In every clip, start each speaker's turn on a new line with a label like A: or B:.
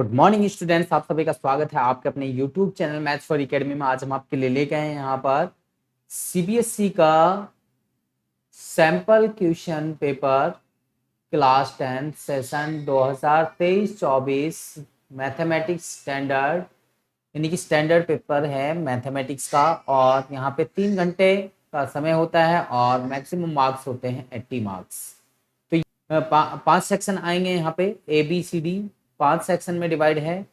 A: Good morning students, आप सभी का स्वागत है आपके अपने YouTube channel maths for academy में। आज हम आपके लिए लेके आए हैं यहाँ पर सीबीएसई का sample question paper class 10 session 2023-24 mathematics standard, यानी कि स्टैंडर्ड पेपर है मैथमेटिक्स का। और यहाँ पे 3 घंटे का समय होता है और मैक्सिमम मार्क्स होते हैं 80 मार्क्स। तो 5 सेक्शन आएंगे यहाँ पे, A B C D 5 section में डिवाइड है।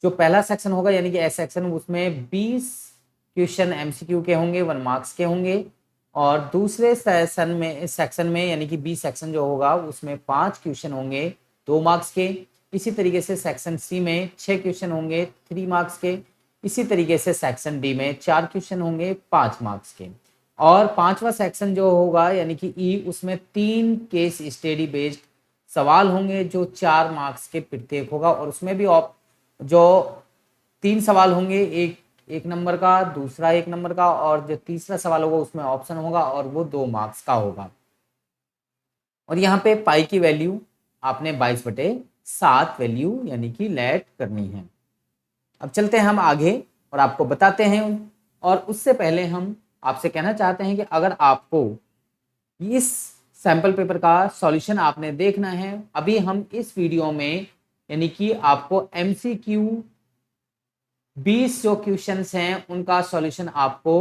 A: जो पहला सेक्शन होगा यानी कि ए सेक्शन, उसमें 20 क्वेश्चन एमसीक्यू के होंगे, 1 मार्क्स के होंगे। और दूसरे सेक्शन में यानी कि बी सेक्शन जो होगा उसमें 5 क्वेश्चन होंगे 2 मार्क्स के। इसी तरीके से सेक्शन सी में 6 क्वेश्चन होंगे 3 मार्क्स के। इसी तरीके से सेक्शन डी में 4 क्वेश्चन होंगे 5 मार्क्स के। और 5वां सेक्शन जो होगा यानी कि ई, उसमें 3 केस स्टडी बेस्ड सवाल होंगे जो 4 मार्क्स के प्रत्येक होगा। और उसमें भी जो 3 सवाल होंगे, एक नंबर का, दूसरा 1 नंबर का, और जो तीसरा सवाल होगा उसमें ऑप्शन होगा और वो 2 मार्क्स का होगा। और यहाँ पे पाई की वैल्यू आपने 22/7 वैल्यू यानी कि लेट करनी है। अब चलते हैं हम आगे और आपको बताते हैं। और उससे पहले हम आपसे कहना चाहते हैं कि अगर आपको इस सैंपल पेपर का सॉल्यूशन आपने देखना है, अभी हम इस वीडियो में यानी कि आपको एमसीक्यू 20 जो क्वेश्चंस हैं उनका सॉल्यूशन आपको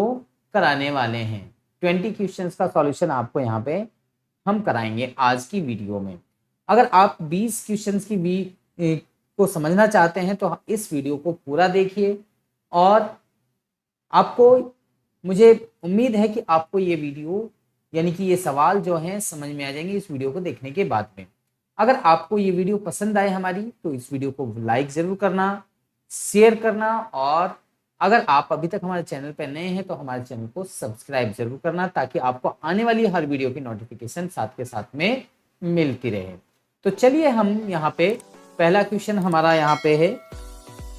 A: कराने वाले हैं। 20 क्वेश्चंस का सॉल्यूशन आपको यहाँ पे हम कराएंगे आज की वीडियो में। अगर आप 20 क्वेश्चंस को समझना चाहते हैं तो इस वीडियो को पूरा देखिए। और आपको, मुझे उम्मीद है कि आपको ये वीडियो यानी कि ये सवाल जो हैं समझ में आ जाएंगे इस वीडियो को देखने के बाद में। अगर आपको ये वीडियो पसंद आए हमारी, तो इस वीडियो को लाइक जरूर करना, शेयर करना, और अगर आप अभी तक हमारे चैनल पर नए हैं तो हमारे चैनल को सब्सक्राइब जरूर करना, ताकि आपको आने वाली हर वीडियो की नोटिफिकेशन साथ के साथ में मिलती रहे। तो चलिए हम यहाँ पे पहला क्वेश्चन हमारा यहाँ पे है।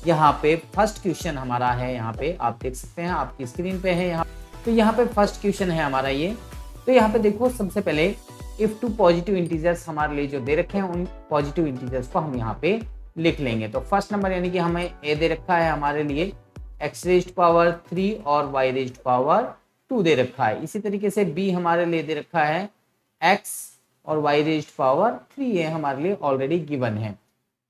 A: यहाँ पे फर्स्ट क्वेश्चन हमारा है, यहाँ पे आप देख सकते हैं, आपकी स्क्रीन पे है यहाँ। तो यहाँ पे फर्स्ट क्वेश्चन है हमारा ये। तो यहाँ पे देखो, सबसे पहले इफ टू पॉजिटिव इंटीजर्स हमारे लिए जो दे रखे हैं उन पॉजिटिव इंटीजर्स को हम यहाँ पे लिख लेंगे। तो फर्स्ट नंबर यानी कि हमें ए दे रखा है हमारे लिए x⁻³ और y⁻² दे रखा है। इसी तरीके से बी हमारे लिए दे रखा है x और y⁻³ ये हमारे लिए ऑलरेडी गिवन है।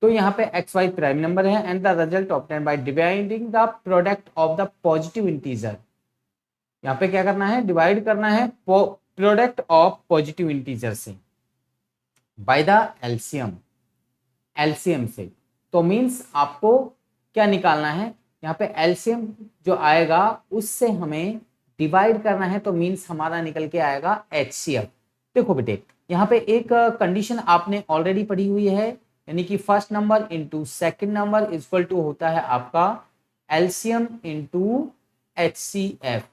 A: तो यहाँ पे एक्स वाई प्राइम नंबर है and the result obtained by dividing the product of the positive integer. यहाँ पे क्या करना है, डिवाइड करना है प्रोडक्ट ऑफ पॉजिटिव इंटीजर से बाय द एलसीएम, एलसीएम से। तो मींस आपको क्या निकालना है, यहाँ पे एलसीएम जो आएगा उससे हमें डिवाइड करना है। तो मींस हमारा निकल के आएगा एचसीएफ। देखो बेटे, यहाँ पे एक कंडीशन आपने ऑलरेडी पढ़ी हुई है, यानी कि first number into second number equal to होता है आपका एलसीएम इंटू एचसीएफ।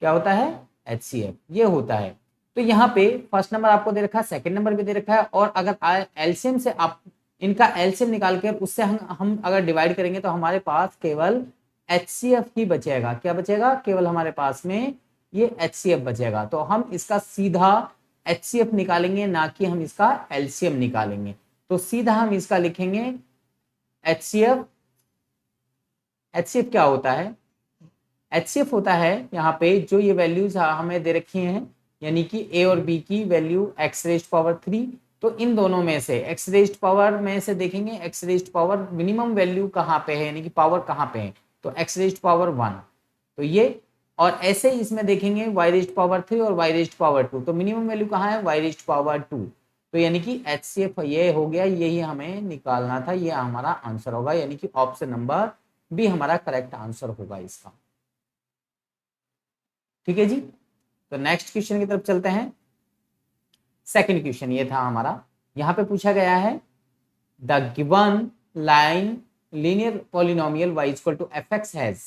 A: क्या होता है, एचसीएफ ये होता है। तो यहाँ पे फर्स्ट नंबर आपको दे रखा है, सेकंड नंबर भी दे रखा है, और अगर एलसीएम से आप इनका एलसीएम निकाल कर उससे हम अगर डिवाइड करेंगे तो हमारे पास केवल एचसीएफ ही बचेगा। क्या बचेगा, केवल हमारे पास में ये एचसीएफ बचेगा। तो हम इसका सीधा एचसीएफ निकालेंगे, ना कि हम इसका एलसीएम निकालेंगे। तो सीधा हम इसका लिखेंगे एचसीएफ। एचसीएफ क्या होता है, एचसीएफ होता है यहाँ पे जो ये वैल्यूज हमें दे रखी हैं, यानी कि ए और बी की वैल्यू x⁻³ तो इन दोनों में से x⁻ में से देखेंगे x⁻ मिनिमम वैल्यू कहाँ पे है, यानी कि पावर कहाँ पे है, तो x⁻1। तो ये, और ऐसे ही इसमें देखेंगे y⁻³ और y⁻2 तो मिनिमम वैल्यू कहाँ है, y⁻2। तो यानी कि एचसीएफ ये हो गया, यही हमें निकालना था, ये हमारा आंसर होगा, यानी कि ऑप्शन नंबर बी हमारा करेक्ट आंसर होगा इसका। ठीक है जी। तो नेक्स्ट क्वेश्चन की तरफ चलते हैं। सेकंड क्वेश्चन ये था हमारा, यहां पे पूछा गया है the given line linear polynomial y equal to fx has.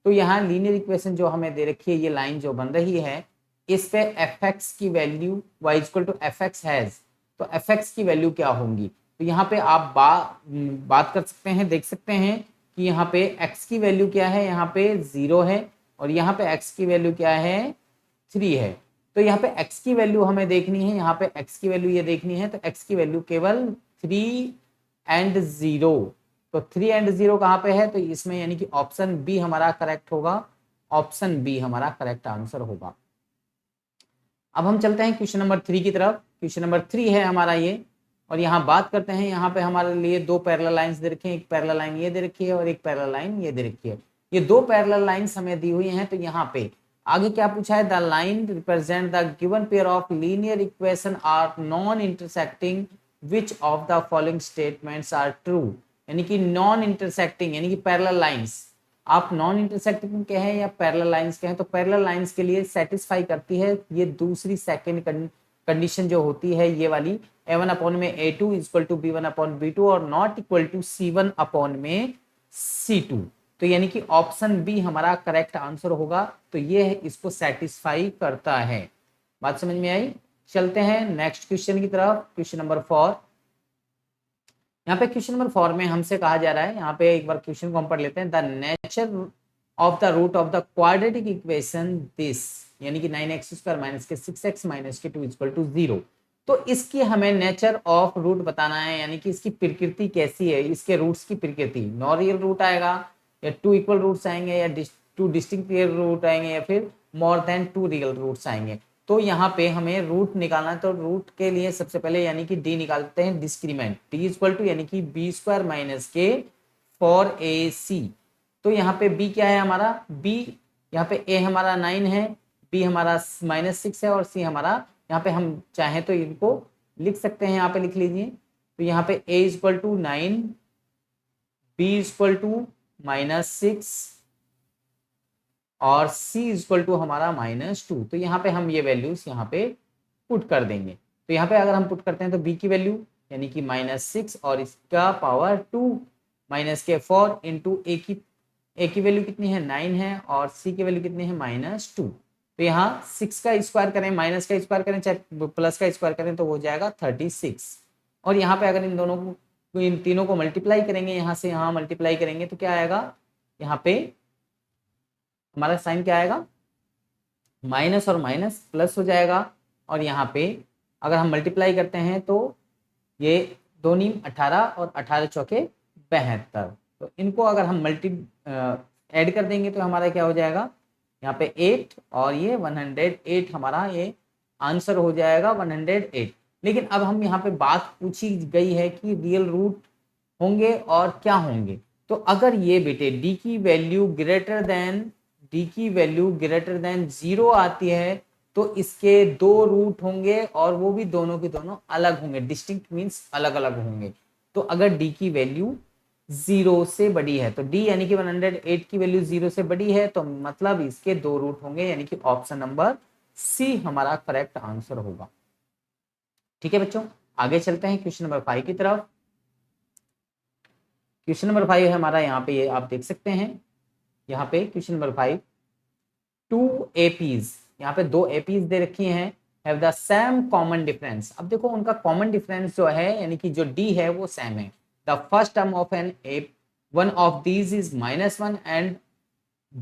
A: तो यहाँ लीनियर इक्वेशन जो हमें दे रखी है, ये लाइन जो बन रही है, इस पे fx की value y equal to fx has, तो fx की वैल्यू क्या होंगी। तो यहाँ पे आप बात कर सकते हैं, देख सकते हैं कि यहाँ पे x की वैल्यू क्या है, यहाँ पे 0 है, और यहाँ पे x की वैल्यू क्या है, 3 है। तो यहाँ पे x की वैल्यू हमें देखनी है, यहाँ पे x की वैल्यू ये देखनी है, तो x की वैल्यू केवल 3 एंड 0। तो 3 एंड 0 कहाँ पे है, तो इसमें यानी कि ऑप्शन बी हमारा करेक्ट होगा, ऑप्शन बी हमारा करेक्ट आंसर होगा। अब हम चलते हैं क्वेश्चन नंबर 3 की तरफ। क्वेश्चन नंबर 3 है हमारा ये, और यहाँ बात करते हैं, यहाँ पे हमारे लिए दो पैरेलल लाइंस दे रखी हैं, एक पैरेलल लाइन ये दे रखी है और एक पैरेलल लाइन ये दे रखी है। ये दो पैरेलल लाइंस हमें दी हुई हैं। तो यहाँ पे आगे क्या पूछा है, the line represent the given pair of linear equation are non intersecting, which of the following statements are true. यानी कि नॉन इंटरसेक्टिंग यानी कि पैरेलल लाइंस, आप नॉन इंटरसेक्टिंग के हैं या पैरेलल लाइंस के हैं, तो पैरेलल लाइंस के लिए सेटिस्फाई करती है ये दूसरी सेकंड कंडीशन जो होती है ये वाली, a1 अपॉन में a2 equal to b1 upon b2 और not equal to c1 upon में c2। तो यानी कि ऑप्शन बी हमारा करेक्ट आंसर होगा। तो ये इसको सेटिस्फाई करता है। बात समझ में आई। चलते हैं नेक्स्ट क्वेश्चन की तरफ, क्वेश्चन नंबर 4। यहाँ पे क्वेश्चन नंबर 4 में हमसे कहा जा रहा है, यहाँ पे एक बार क्वेश्चन को हम पढ़ लेते हैं। The nature of the root of the quadratic equation this, यानी कि 9x² माइनस के 6x माइनस के 2 इक्वल टू 0। तो इसकी हमें नेचर ऑफ रूट बताना है, यानी कि इसकी प्रकृति कैसी है, इसके रूट्स की प्रकृति। नॉन रियल रूट आएगा या 2 इक्वल रूट्स आएंगे या 2 डिस्टिंक्ट रियल रूट आएंगे या फिर मोर देन 2 रियल रूट्स आएंगे। तो यहाँ पे हमें रूट निकालना है। तो रूट के लिए सबसे पहले यानी कि डी निकालते हैं, डिस्क्रीमेंट डी इक्वल टू यानी कि b² माइनस के 4ac। तो यहाँ पे b क्या है हमारा, b यहाँ पे a हमारा 9 है, b हमारा -6 है और c हमारा, यहाँ पे हम चाहें तो इनको लिख सकते हैं, यहाँ पे लिख लीजिए। तो यहाँ पे a equal to 9, b equal to -6 और c इक्वल टू हमारा -2। तो यहाँ पे हम ये वैल्यूज यहाँ पे पुट कर देंगे। तो यहाँ पे अगर हम पुट करते हैं तो b की वैल्यू यानी कि -6 और इसका पावर 2 माइनस के 4 इंटू a की वैल्यू कितनी है 9 है और c की वैल्यू कितनी है -2। तो यहाँ 6 का स्क्वायर करें, माइनस का स्क्वायर करें चाहे प्लस का स्क्वायर करें तो हो जाएगा 36। और यहाँ पे अगर इन दोनों को, इन तीनों को मल्टीप्लाई करेंगे, यहाँ से यहाँ मल्टीप्लाई करेंगे तो क्या आएगा, यहाँ पे हमारा साइन क्या आएगा, माइनस और माइनस प्लस हो जाएगा। और यहाँ पे अगर हम मल्टीप्लाई करते हैं तो ये 2 नीम 18 और 18 चौके 72। तो इनको अगर हम ऐड कर देंगे तो हमारा क्या हो जाएगा, यहाँ पे 8 और ये 108 हमारा ये आंसर हो जाएगा 108। लेकिन अब हम यहाँ पे बात पूछी गई है कि रियल रूट होंगे और क्या होंगे। तो अगर ये बेटे d की वैल्यू ग्रेटर देन 0 आती है तो इसके 2 रूट होंगे और वो भी दोनों के दोनों अलग होंगे, डिस्टिंक्ट मींस अलग अलग होंगे। तो अगर d की वैल्यू 0 से बड़ी है तो d यानी कि 108 की वैल्यू 0 से बड़ी है तो मतलब इसके 2 रूट होंगे, यानी कि ऑप्शन नंबर सी हमारा करेक्ट आंसर होगा। ठीक है बच्चों, आगे चलते हैं क्वेश्चन नंबर 5 की तरफ। क्वेश्चन नंबर 5 है हमारा, यहाँ पे ये आप देख सकते हैं, यहाँ पे क्वेश्चन नंबर 5, 2 APs, यहाँ पे 2 APs दे रखी हैं, have the same common difference. अब देखो उनका कॉमन डिफरेंस जो है यानी कि जो d है वो सेम है। The first term of an AP, one of these is -1 and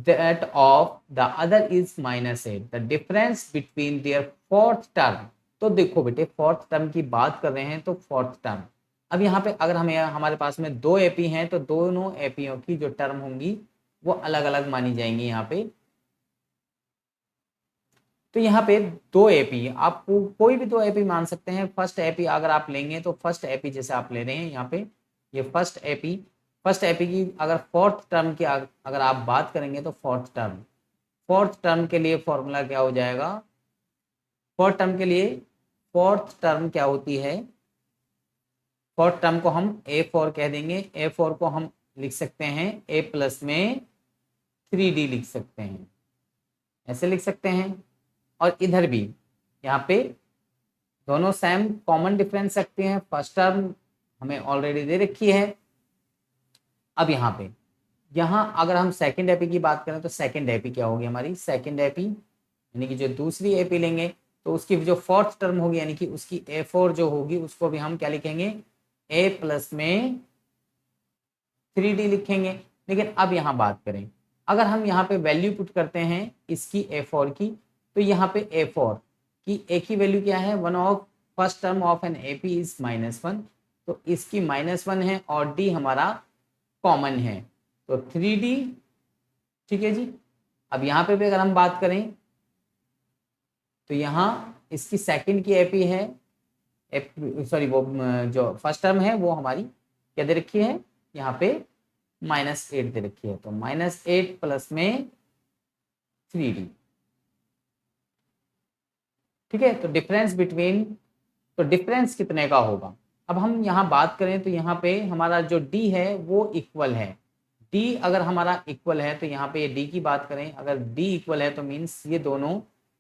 A: that of the other is -8, the difference between their fourth term। तो देखो बेटे फोर्थ टर्म की बात कर रहे हैं तो फोर्थ टर्म, अब यहाँ पे अगर हमें हमारे पास में 2 AP हैं तो दोनों एपीओ की जो टर्म होंगी वो अलग अलग मानी जाएंगी यहाँ पे। तो यहाँ पे 2 AP आप कोई भी 2 AP मान सकते हैं। फर्स्ट AP अगर आप लेंगे तो फर्स्ट AP जैसे आप ले रहे हैं यहाँ पे, ये फर्स्ट AP की अगर फोर्थ टर्म की अगर आप बात करेंगे तो फोर्थ टर्म के लिए फॉर्मूला क्या हो जाएगा, फोर्थ टर्म क्या होती है, फोर्थ टर्म को हम A4 कह देंगे। A4 को हम लिख सकते हैं A प्लस में 3D लिख सकते हैं, ऐसे लिख सकते हैं। और इधर भी यहाँ पे दोनों सेम कॉमन डिफरेंस रखते हैं। फर्स्ट टर्म हमें ऑलरेडी दे रखी है। अब यहाँ अगर हम सेकंड एपी की बात करें तो सेकंड एपी क्या होगी हमारी, सेकंड एपी यानी कि जो दूसरी एपी लेंगे तो उसकी जो फोर्थ टर्म होगी यानी कि उसकी A4 जो होगी उसको भी हम क्या लिखेंगे, A प्लस में 3D लिखेंगे। लेकिन अब यहाँ बात करें, अगर हम यहाँ पे वैल्यू पुट करते हैं इसकी A4 की, तो यहाँ पे A4 की A की वैल्यू क्या है, one of first term of an AP is -1 तो इसकी -1 है और डी हमारा कॉमन है, तो 3D। ठीक है जी। अब यहाँ पे भी अगर हम बात करें तो यहाँ इसकी सेकंड की एपी है, सॉरी वो जो फर्स्ट टर्म है वो हमारी क्या दे रखी है, यहाँ पे -8 दे रखी है, तो -8 प्लस में 3D। ठीक है, तो डिफरेंस कितने का होगा। अब हम यहाँ बात करें तो यहाँ पे हमारा जो D है वो इक्वल है। D अगर हमारा इक्वल है तो यहाँ पे ये D की बात करें, अगर D इक्वल है तो मीन्स ये दोनों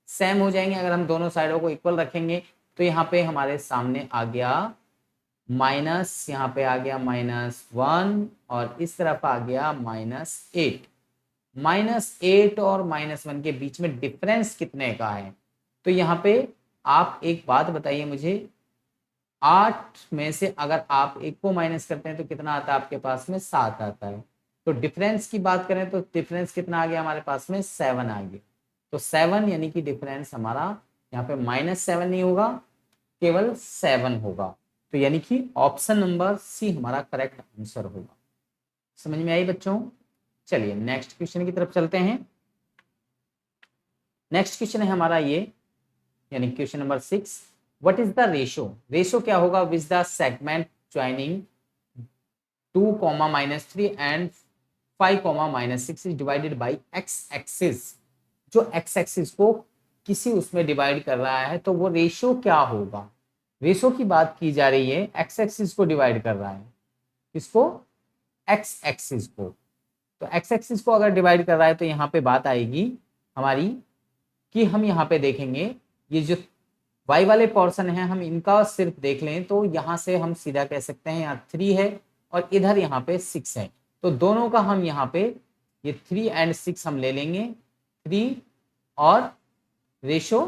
A: सेम हो जाएंगे। अगर हम दोनों साइडों को इक्वल रखेंगे तो यहाँ पे हमारे सामने आ गया माइनस, यहाँ पे आ गया -1 और इस तरफ आ गया -8। -8 और -1 के बीच में डिफरेंस कितने का है। तो यहाँ पे आप एक बात बताइए मुझे, 8 में से अगर आप एक को माइनस करते हैं तो कितना आता है आपके पास में, 7 आता है। तो डिफरेंस की बात करें तो डिफरेंस कितना आ गया हमारे पास में, 7 आ गया। तो 7 यानी कि डिफरेंस हमारा यहाँ पे -7 नहीं होगा, केवल 7 होगा। तो यानी कि ऑप्शन नंबर सी हमारा करेक्ट आंसर होगा। समझ में आई बच्चों। चलिए नेक्स्ट क्वेश्चन की तरफ चलते हैं। नेक्स्ट क्वेश्चन है हमारा ये, यानी question number 6, what is the ratio. Ratio क्या होगा which the segment joining 2, -3 and 5, -6 is divided by x axis. जो एक्स एक्सिस को किसी उसमें डिवाइड कर रहा है तो वो रेशो क्या होगा। रेशो की बात की जा रही है, एक्स एक्सिस को डिवाइड कर रहा है, इसको एक्स एक्सिस को। तो एक्स एक्सिस को अगर डिवाइड कर रहा है तो यहाँ पे बात आएगी हमारी कि हम यहाँ पे देखेंगे ये जो y वाले पोर्शन है हम इनका सिर्फ देख लें तो यहाँ से हम सीधा कह सकते हैं यहाँ 3 है और इधर यहाँ पे 6 है। तो दोनों का हम यहाँ पे ये 3 एंड 6 हम ले लेंगे, 3 और रेशो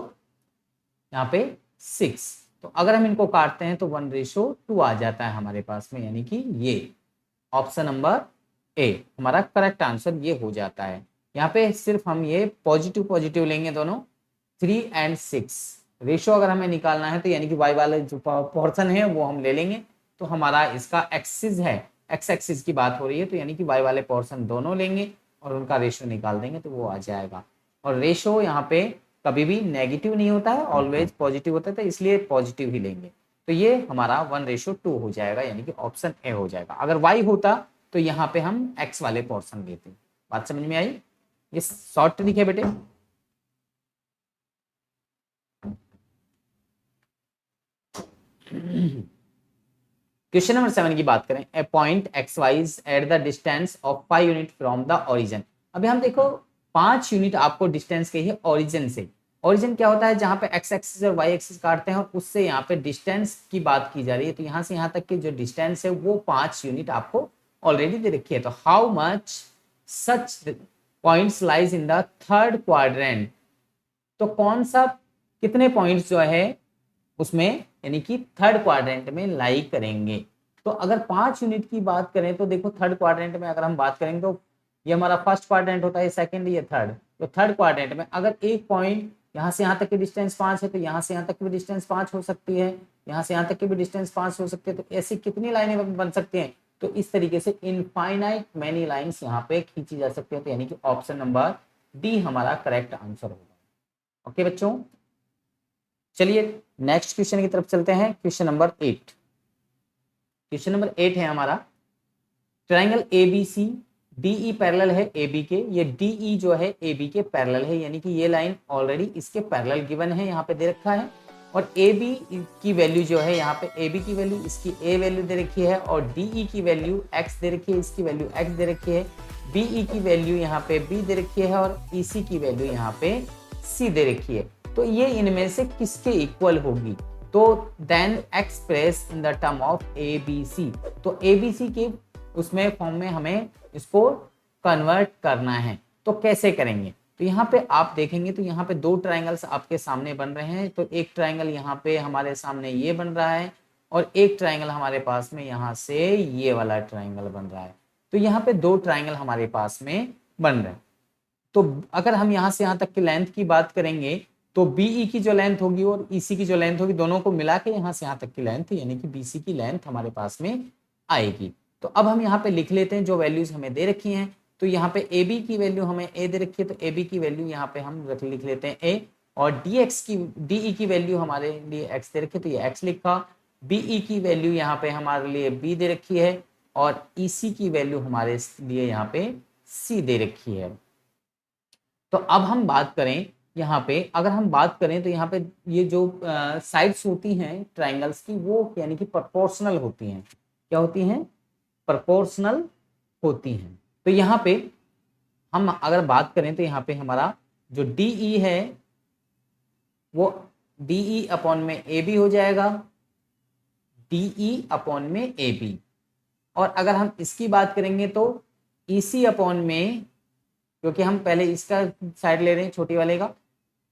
A: यहाँ पे 6। तो अगर हम इनको काटते हैं तो 1:2 आ जाता है हमारे पास में, यानी कि ये ऑप्शन नंबर ए हमारा करेक्ट आंसर ये हो जाता है। यहाँ पे सिर्फ हम ये पॉजिटिव पॉजिटिव लेंगे दोनों, 3 एंड 6। रेशो अगर हमें निकालना है तो यानी कि y वाला जो पोर्शन है वो हम ले लेंगे। तो हमारा इसका एक्सिस है, एक्स एक्सिस की बात हो रही है, तो यानी कि y वाले पोर्शन दोनों लेंगे और उनका रेशो निकाल देंगे तो वो आ जाएगा। और रेशो यहाँ पे कभी भी नेगेटिव नहीं होता है, ऑलवेज पॉजिटिव होता है, तो इसलिए पॉजिटिव ही लेंगे। तो ये हमारा 1:2 हो जाएगा, यानी कि ऑप्शन ए हो जाएगा। अगर y होता तो यहाँ पे हम x वाले पोर्शन लेते। बात समझ में आई। ये शॉर्ट ट्रिक है बेटे। क्वेश्चन नंबर 7 की बात करें, a point X wise at the distance of 5 unit from the origin. अभी हम देखो 5 यूनिट आपको डिस्टेंस के है ओरिजिन से। ओरिजिन क्या होता है, जहां पे एक्स एक्सिस और वाई एक्सिस काटते हैं और उससे यहाँ पे डिस्टेंस की बात की जा रही है। तो यहाँ से यहाँ तक की जो डिस्टेंस है वो 5 यूनिट आपको ऑलरेडी दे रखी है। तो how much such points lies in the third quadrant. तो कौन सा कितने पॉइंट्स जो है उसमें यानी कि थर्ड क्वाड्रेंट में लाई करेंगे। तो अगर 5 यूनिट की बात करें तो देखो थर्ड क्वाड्रेंट में अगर हम बात करेंगे तो ये हमारा फर्स्ट क्वाड्रेंट होता है, सेकंड ये थर्ड। तो थर्ड क्वाड्रेंट में अगर एक पॉइंट यहाँ से यहाँ तक की डिस्टेंस 5 है तो यहाँ से यहाँ तक की भी डिस्टेंस 5 हो सकती है, यहाँ से यहाँ तक की भी डिस्टेंस 5 हो सकती है। तो ऐसी कितनी लाइनें बन सकती हैं, तो इस तरीके से इनफाइनाइट मैनी लाइन्स यहाँ पे खींची जा सकती है। तो यानी कि ऑप्शन नंबर डी हमारा करेक्ट आंसर होगा। ओके बच्चों, चलिए नेक्स्ट क्वेश्चन की तरफ चलते हैं। Question number 8। क्वेश्चन नंबर 8 है हमारा, ट्राइंगल ABC DE पैरेलल है AB के। ये DE जो है AB के पैरेलल है, यानी कि ये लाइन ऑलरेडी इसके पैरेलल गिवन है, यहाँ पे दे रखा है। और AB की वैल्यू जो है यहाँ पे AB की वैल्यू इसकी A वैल्यू दे रखी है और DE की वैल्यू X दे रखी है, इसकी वैल्यू X दे रखी है। BE की वैल्यू यहाँ पे B दे रखी है और EC की वैल्यू यहाँ पे C दे रखी है। तो ये इनमें से किसके इक्वल होगी, तो then express in the term of ABC। तो ABC के उसमें फॉर्म में हमें इसको कन्वर्ट करना है। तो कैसे करेंगे, तो यहाँ पे आप देखेंगे तो यहाँ पे 2 ट्राइंगल्स आपके सामने बन रहे हैं। तो एक ट्राइंगल यहाँ पे हमारे सामने ये बन रहा है और एक ट्राइंगल हमारे पास में यहाँ से ये वाला ट्राइंगल बन रहा है। तो यहाँ पे 2 ट्राइंगल हमारे पास में बन रहे हैं। तो अगर हम यहाँ से यहाँ तक की लेंथ की बात करेंगे तो बीई की जो लेंथ होगी और ईसी की जो लेंथ होगी दोनों को मिला के यहाँ से यहाँ तक की लेंथ यानी कि बीसी की लेंथ हमारे पास में आएगी। तो अब हम यहाँ पे लिख लेते हैं जो वैल्यूज हमें दे रखी हैं। तो यहाँ पे ए बी की वैल्यू हमें ए दे रखी है, तो ए बी की वैल्यू यहाँ पे हम लिख लेते हैं ए, और डीई की वैल्यू हमारे लिए एक्स दे रखी है, तो ये एक्स लिखा। बीई की वैल्यू यहाँ पे हमारे लिए बी दे रखी है, और ईसी की वैल्यू हमारे लिए यहाँ पे सी दे रखी है। तो अब हम बात करें यहाँ पे, अगर हम बात करें तो यहाँ पे ये जो साइड्स होती हैं ट्राइंगल्स की वो यानी कि प्रोपोर्शनल होती हैं। क्या होती हैं? प्रोपोर्शनल होती हैं। तो यहाँ पे हम अगर बात करें तो यहाँ पे हमारा जो डीई है वो डीई अपॉन में ए बी हो जाएगा, डीई अपॉन में ए बी। और अगर हम इसकी बात करेंगे तो ईसी अपॉन में, क्योंकि हम पहले इसका साइड ले रहे हैं छोटी वाले का,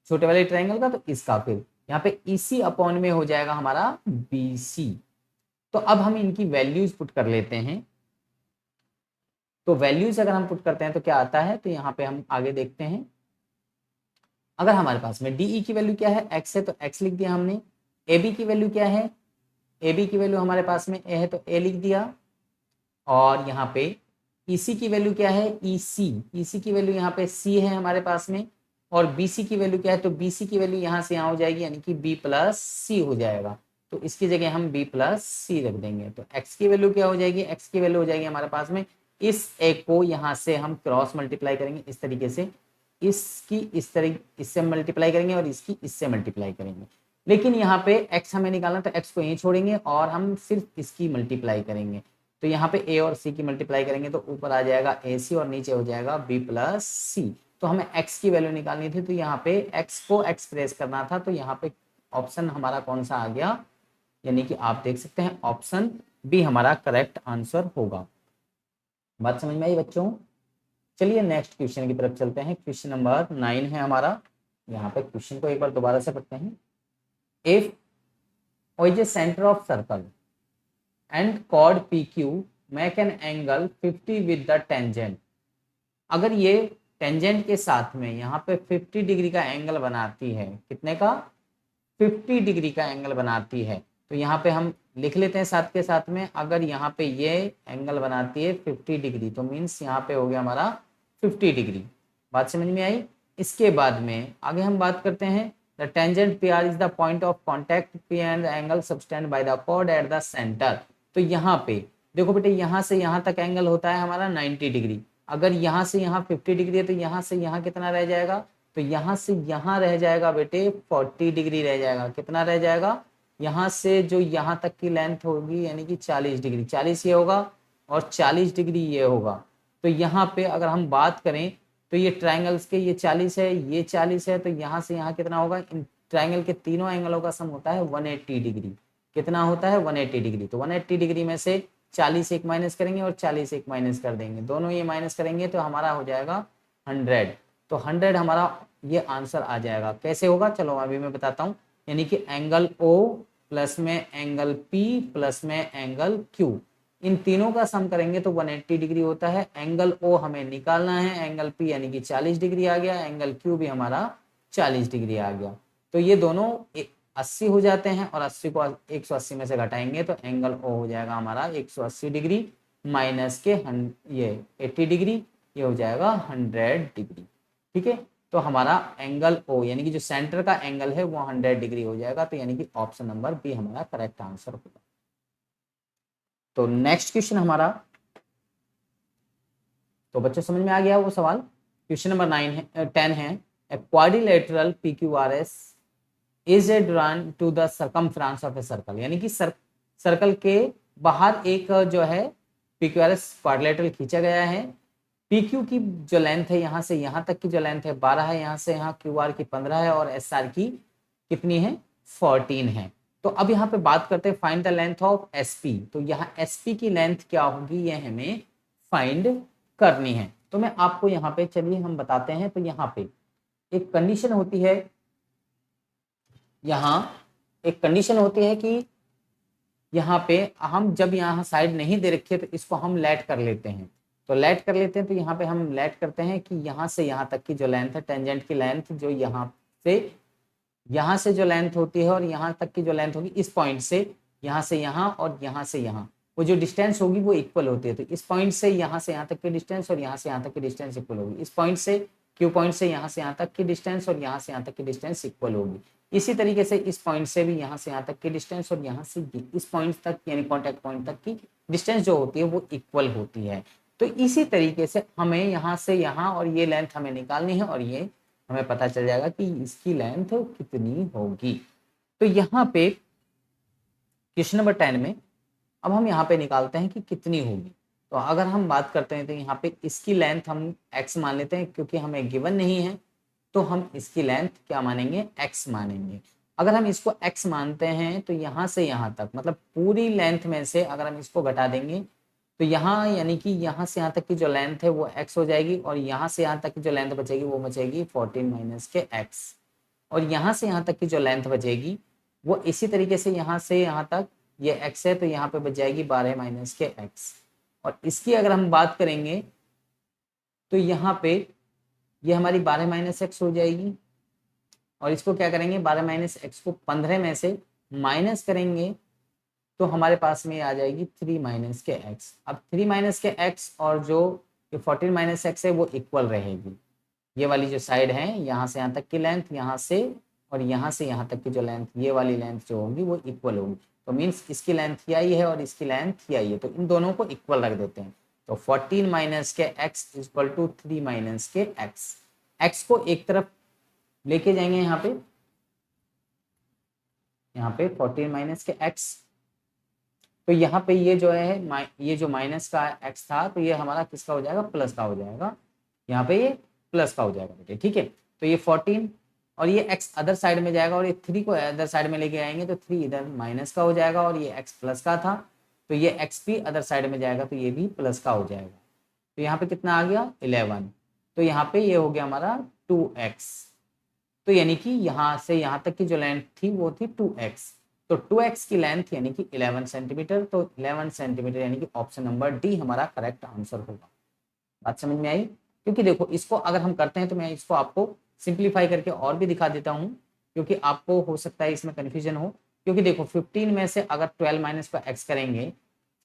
A: छोटे वाले ट्रायंगल का, तो इसका फिर यहाँ पे ईसी अपॉन में हो जाएगा हमारा बीसी। तो अब हम इनकी वैल्यूज पुट कर लेते हैं। तो वैल्यूज अगर हम पुट करते हैं तो क्या आता है, तो यहाँ पे हम आगे देखते हैं। अगर हमारे पास में डीई की वैल्यू क्या है, एक्स है, तो एक्स लिख दिया हमने। ए बी की वैल्यू क्या है, ए बी की वैल्यू हमारे पास में ए है, तो ए लिख दिया। और यहाँ पे ईसी की वैल्यू क्या है, ईसी, ईसी की वैल्यू यहाँ पे सी है हमारे पास में। और बीसी की वैल्यू क्या है, तो बीसी की वैल्यू यहाँ से यहाँ हो जाएगी, यानी कि बी प्लस सी हो जाएगा। तो इसकी जगह हम बी प्लस सी रख देंगे। तो एक्स की वैल्यू क्या हो जाएगी, एक्स की वैल्यू हो जाएगी हमारे पास में, इस एक को यहाँ से हम क्रॉस मल्टीप्लाई करेंगे इस तरीके से, इसकी इस तरह इससे मल्टीप्लाई करेंगे और इसकी इससे मल्टीप्लाई करेंगे। लेकिन यहाँ पे x हमें निकालना, तो x को यहीं छोड़ेंगे और हम सिर्फ इसकी मल्टीप्लाई करेंगे। तो यहाँ पे a और c की मल्टीप्लाई करेंगे तो ऊपर आ जाएगा ac और नीचे हो जाएगा b प्लस सी। तो हमें x की वैल्यू निकालनी थी, तो यहाँ पे x को एक्सप्रेस करना था। तो यहाँ पे ऑप्शन हमारा कौन सा आ गया, यानी कि आप देख सकते हैं ऑप्शन बी हमारा करेक्ट आंसर होगा। बात समझ में आई बच्चों? चलिए नेक्स्ट क्वेश्चन की तरफ चलते हैं। क्वेश्चन नंबर 9 है हमारा। यहाँ पे क्वेश्चन को एक बार दोबारा से पढ़ते हैं। If is a centre of circle and chord PQ make an angle 50 with the tangent. अगर ये टेंजेंट के साथ में यहाँ पे 50 डिग्री का एंगल बनाती है, कितने का, 50 डिग्री का एंगल बनाती है। तो यहाँ पे हम लिख लेते हैं साथ के साथ में, अगर यहाँ पे ये एंगल बनाती है 50 डिग्री तो मीन्स यहाँ पे हो गया हमारा 50 डिग्री। बात समझ में आई? इसके बाद में आगे हम बात करते हैं, the tangent PR is the point of contact P and angle subtended by the chord at the centre. तो यहाँ पे देखो बेटे, यहाँ से यहाँ तक एंगल होता है हमारा 90 डिग्री। अगर यहाँ से यहाँ 50 डिग्री है तो यहाँ से यहाँ कितना रह जाएगा, तो यहाँ से यहाँ रह जाएगा बेटे 40 डिग्री रह जाएगा। कितना रह जाएगा, यहाँ से जो यहाँ तक की लेंथ होगी यानी कि 40 डिग्री, 40 ये होगा और 40 डिग्री ये होगा। तो यहाँ पे अगर हम बात करें तो ये ट्राइंगल्स के ये 40 है, ये 40 है, तो यहाँ से यहाँ कितना होगा, इन ट्राइंगल के तीनों एंगलों का सम होता है 180 डिग्री। कितना होता है, 180 डिग्री। तो 180 डिग्री में से 40 एक माइनस करेंगे और 40 एक माइनस कर देंगे, दोनों ये माइनस करेंगे तो हमारा हो जाएगा 100। तो 100 हमारा ये आंसर आ जाएगा। कैसे होगा, चलो अभी मैं बताता हूँ। यानी कि एंगल O प्लस में एंगल P प्लस में एंगल Q, इन तीनों का सम करेंगे तो 180 डिग्री होता है। एंगल O हमें निकालना है, एंगल P यानी कि 40 डिग्री आ गया, एंगल Q भी हमारा 40 डिग्री आ गया। तो ये दोनों 80 हो जाते हैं और 80 को 180 में से घटाएंगे तो एंगल O हो जाएगा हमारा 180 डिग्री माइनस के ये 80 डिग्री, ये हो जाएगा 100 डिग्री। ठीक है, तो हमारा एंगल O यानी कि जो सेंटर का एंगल है वो 100 डिग्री हो जाएगा। तो यानी कि ऑप्शन नंबर बी हमारा करेक्ट आंसर होगा। तो नेक्स्ट क्वेश्चन हमारा, तो बच्चों समझ में आ गया वो सवाल। क्वेश्चन नंबर 10 है, a quadrilateral PQRS is a drawn to the circumference of a circle. यानी कि सर्कल के बाहर एक जो है PQRS क्वाड्रिलेटरल खींचा गया है। PQ की जो लेंथ है यहाँ से यहाँ तक की जो लेंथ है 12 है, यहाँ से यहाँ QR की 15 है और SR की कितनी है, 14 है। तो अब यहाँ पे बात करते हैं find the length of SP। तो यहाँ SP की लेंथ क्या होगी ये हमें फाइंड करनी है। तो मैं आपको यहाँ पे, चलिए हम बताते हैं। तो यहाँ पे एक कंडीशन होती है, यहाँ एक कंडीशन होती है कि यहाँ पे हम जब यहाँ साइड नहीं दे रखी है तो इसको हम लेट कर लेते हैं। तो लेट कर लेते हैं, तो यहाँ पे हम लेट करते हैं कि यहाँ से यहाँ तक की जो लेंथ है, टेंजेंट की लेंथ जो यहाँ से यहाँ से जो लेंथ होती है और यहाँ तक की जो लेंथ होगी, इस पॉइंट से यहाँ और यहाँ से यहाँ, वो जो डिस्टेंस होगी वो इक्वल होती है। तो इस पॉइंट से यहाँ तक की डिस्टेंस और यहाँ से यहाँ तक की डिस्टेंस इक्वल होगी। इस पॉइंट से क्यू पॉइंट से यहाँ तक की डिस्टेंस और यहाँ से यहाँ तक की डिस्टेंस इक्वल होगी। इसी तरीके से इस पॉइंट से भी यहाँ से यहाँ तक की डिस्टेंस और यहाँ से इस पॉइंट तक यानी कॉन्टैक्ट पॉइंट तक की डिस्टेंस जो होती है वो इक्वल होती है। तो इसी तरीके से हमें यहाँ से यहाँ और ये लेंथ हमें निकालनी है और ये हमें पता चल जाएगा कि इसकी लेंथ कितनी होगी। तो यहाँ पे क्वेश्चन नंबर 10 में अब हम यहाँ पे निकालते हैं कि कितनी होगी। तो अगर हम बात करते हैं तो यहाँ पे इसकी लेंथ हम x मान लेते हैं, क्योंकि हमें गिवन नहीं है तो हम इसकी लेंथ क्या मानेंगे, x मानेंगे। अगर हम इसको x मानते हैं तो यहाँ से यहाँ तक मतलब पूरी लेंथ में से अगर हम इसको घटा देंगे तो यहाँ यानी कि यहाँ से यहाँ तक की जो लेंथ है वो x हो जाएगी और यहाँ से यहाँ तक की जो लेंथ बचेगी वो बचेगी 14 माइनस के x। और यहाँ से यहाँ तक की जो लेंथ बचेगी वो इसी तरीके से यहाँ से यहाँ तक ये x है तो यहाँ पे बच जाएगी 12 माइनस के x। और इसकी अगर हम बात करेंगे तो यहाँ पे ये हमारी 12 माइनस एक्स हो जाएगी और इसको क्या करेंगे 12 माइनस एक्स को 15 में से माइनस करेंगे तो हमारे पास में आ जाएगी 3 माइनस के एक्स। अब 3 माइनस के एक्स और जो ये 14 माइनस एक्स है वो इक्वल रहेगी। ये वाली जो साइड है यहाँ से यहाँ तक की लेंथ यहाँ से और यहाँ से यहाँ तक की जो लेंथ ये वाली लेंथ जो होगी वो इक्वल होगी। तो मीन्स इसकी लेंथ यही है और इसकी लेंथ यही है, तो इन दोनों को इक्वल रख देते हैं। तो 14 माइनस के एक्स इक्वल टू 3 माइनस के एक्स। एक्स को एक तरफ लेके जाएंगे यहाँ पे 14 माइनस के एक्स। तो यहाँ पे ये जो है ये जो माइनस का एक्स था तो ये हमारा किसका हो जाएगा, प्लस का हो जाएगा। यहाँ पे ये प्लस का हो जाएगा बेटे, ठीक है। तो ये 14 और ये x अदर साइड में जाएगा और ये 3 को अदर साइड में लेके आएंगे तो 3 इधर माइनस का हो जाएगा और ये x प्लस का था तो ये x भी अदर साइड में जाएगा तो ये भी प्लस का हो जाएगा। तो यहाँ पे कितना आ गया 11। तो यहाँ पे ये हो गया हमारा 2x। तो यानी कि यहाँ से यहाँ तक की जो लेंथ थी वो थी 2x। तो 2x की लेंथ यानी कि 11 सेंटीमीटर। तो 11 सेंटीमीटर यानी कि ऑप्शन नंबर डी हमारा करेक्ट आंसर होगा। बात समझ में आई? क्योंकि देखो इसको अगर हम करते हैं तो मैं इसको आपको सिंप्लीफाई करके और भी दिखा देता हूँ, क्योंकि आपको हो सकता है इसमें कन्फ्यूजन हो। क्योंकि देखो 15 में से अगर 12 माइनस का x करेंगे,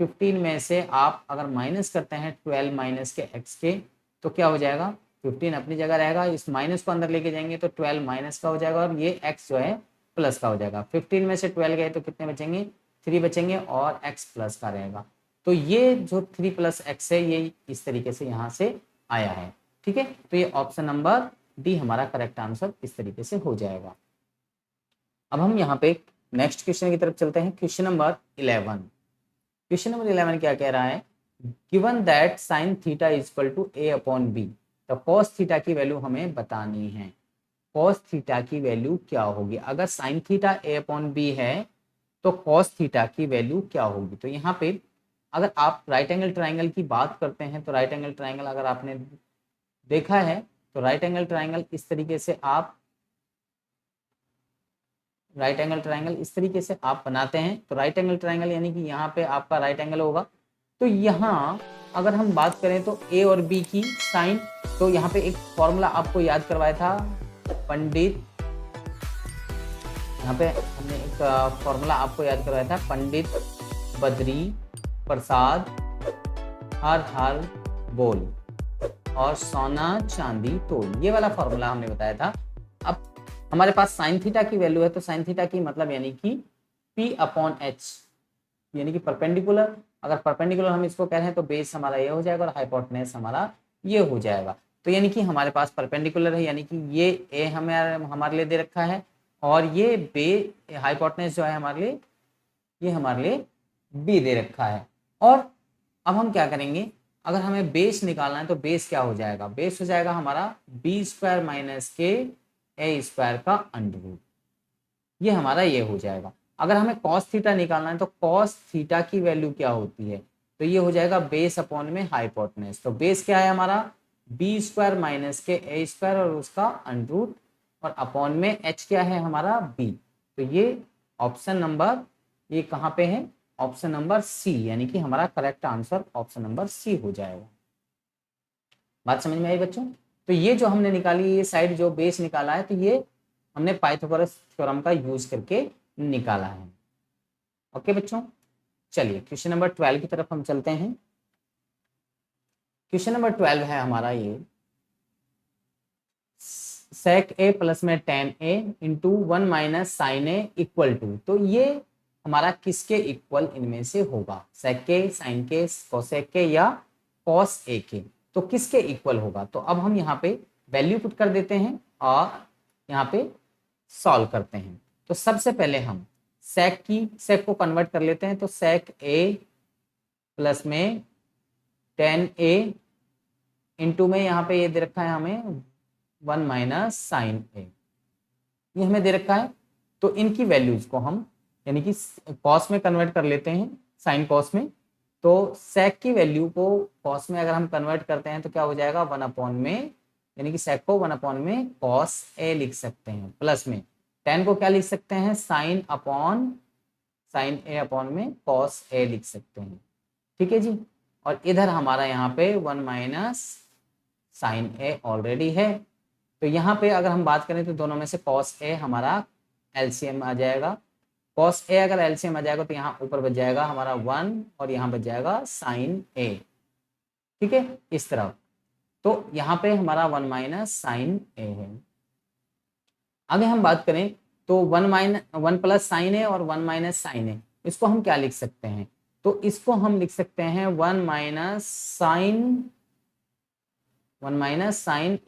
A: 15 में से आप अगर माइनस करते हैं 12 माइनस के x के तो क्या हो जाएगा, 15 अपनी जगह रहेगा, इस माइनस को अंदर लेके जाएंगे तो 12 माइनस का हो जाएगा और ये x जो है प्लस का हो जाएगा। 15 में से 12 गए तो कितने बचेंगे, 3 बचेंगे और x प्लस का रहेगा। तो ये जो 3 प्लस एक्स है ये इस तरीके से यहाँ से आया है, ठीक है। तो ये ऑप्शन नंबर डी हमारा करेक्ट आंसर इस तरीके से हो जाएगा। अब हम यहाँ पे नेक्स्ट क्वेश्चन की तरफ चलते हैं। Question number 11। क्वेश्चन नंबर 11 क्या कह रहा है, given that sine theta is equal to a upon b. तो कॉस थीटा की वैल्यू हमें बतानी है। कॉस थीटा की वैल्यू क्या होगी, अगर साइन थीटा ए अपॉन बी है तो कॉस थीटा की वैल्यू क्या होगी। तो यहाँ पे अगर आप राइट एंगल ट्राइंगल की बात करते हैं तो राइट एंगल ट्राइंगल अगर आपने देखा है तो राइट एंगल ट्राइंगल इस तरीके से आप बनाते हैं। तो राइट एंगल ट्राइंगल यानी कि यहाँ पे आपका राइट एंगल होगा। तो यहाँ अगर हम बात करें तो ए और बी की साइन, तो यहाँ पे एक फॉर्मूला आपको याद करवाया था पंडित, यहाँ पे हमने एक फॉर्मूला आपको याद करवाया था, पंडित बद्री प्रसाद हर हर बोल और सोना चांदी तोल, ये वाला फॉर्मूला हमने बताया था। अब हमारे पास साइन थीटा की वैल्यू है तो साइन थीटा की मतलब यानी कि P अपॉन एच यानी कि परपेंडिकुलर। अगर परपेंडिकुलर हम इसको कह रहे हैं तो बेस हमारा ये हो जाएगा और हाइपोटेनस हमारा ये हो जाएगा। तो यानी कि हमारे पास परपेंडिकुलर है यानी कि ये ए हमारे लिए दे रखा है और ये बे हाइपोटेनस जो है हमारे लिए ये हमारे लिए बी दे रखा है। और अब हम क्या करेंगे, अगर हमें बेस निकालना है तो बेस क्या हो जाएगा, बेस हो जाएगा हमारा बी स्क्वायर माइनस के ए स्क्वायर का अंडर रूट, ये हमारा ये हो जाएगा। अगर हमें कॉस थीटा निकालना है तो कॉस थीटा की वैल्यू क्या होती है, तो ये हो जाएगा बेस अपॉन में हाइपोटेनस। तो बेस क्या है हमारा बी स्क्वायर माइनस के ए स्क्वायर और उसका अंडर रूट और अपॉन में एच क्या है हमारा बी। तो ये ऑप्शन नंबर ये कहाँ पे है, ऑप्शन नंबर सी, यानी कि हमारा correct answer option number C हो जाएगा। बात समझ में आई बच्चों? तो ये जो हमने निकाली ये साइड जो बेस निकाला है तो ये हमने पाइथागोरस थ्योरम का यूज करके निकाला है। ओके बच्चों, चलिए क्वेश्चन नंबर 12 की तरफ हम चलते हैं। क्वेश्चन नंबर 12 है हमारा ये, sec a प्लस में tan a into 1 minus sine a equal to, तो ये हमारा किसके इक्वल इनमें से होगा, sec के, sin के, cosec के या cos a के, तो किसके इक्वल होगा। तो अब हम यहाँ पे वैल्यू पुट कर देते हैं और यहाँ पे सॉल्व करते हैं। तो सबसे पहले हम sec को कन्वर्ट कर लेते हैं। तो sec a प्लस में tan a इंटू में यहाँ पे ये दे रखा है हमें 1 माइनस साइन ए, ये हमें दे रखा है। तो इनकी वैल्यूज को हम यानी कि कॉस में कन्वर्ट कर लेते हैं, साइन कॉस में। तो सेक की वैल्यू को कॉस में अगर हम कन्वर्ट करते हैं तो क्या हो जाएगा, 1 अपॉन में, यानी कि सेक को 1 अपॉन में कॉस ए लिख सकते हैं, प्लस में टेन को क्या लिख सकते हैं, साइन ए अपॉन में कॉस ए लिख सकते हैं। ठीक है जी। और इधर हमारा यहाँ पे 1 माइनस साइन ए ऑलरेडी है। तो यहाँ पे अगर हम बात करें तो दोनों में से cos a हमारा एलसीएम आ जाएगा। cos a अगर एलसीएम आ जाएगा तो यहाँ ऊपर बच जाएगा हमारा 1 और यहाँ बच जाएगा साइन a। ठीक है, इस तरह। तो यहाँ पे हमारा 1 माइनस साइन ए है। आगे हम बात करें तो 1 प्लस साइन ए और 1 माइनस साइन ए, इसको हम क्या लिख सकते हैं, तो इसको हम लिख सकते हैं 1 माइनस साइन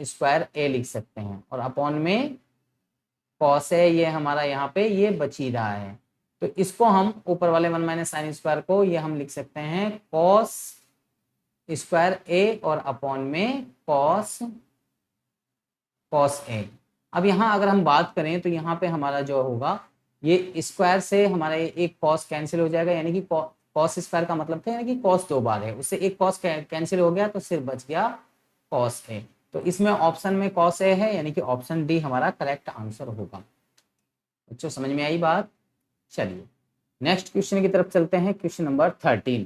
A: स्क्वायर ए लिख सकते हैं, और अपॉन में कॉस है, ये हमारा यहाँ पे ये बच ही रहा है। तो इसको हम ऊपर वाले 1 माइनस साइन स्क्वायर को ये हम लिख सकते हैं कॉस स्क्वायर ए और अपॉन में कॉस ए। अब यहाँ अगर हम बात करें तो यहाँ पे हमारा जो होगा ये स्क्वायर से हमारा एक कॉस कैंसिल हो जाएगा, यानी कि कॉस स्क्वायर का मतलब था यानी कि कॉस 2 बार है, उससे एक कॉस कैंसिल हो गया तो सिर्फ बच गया कॉस ए। तो इसमें ऑप्शन में कॉस ए है, यानी कि ऑप्शन डी हमारा करेक्ट आंसर होगा। बच्चों समझ में आई बात। चलिए नेक्स्ट क्वेश्चन की तरफ चलते हैं। Question number 13।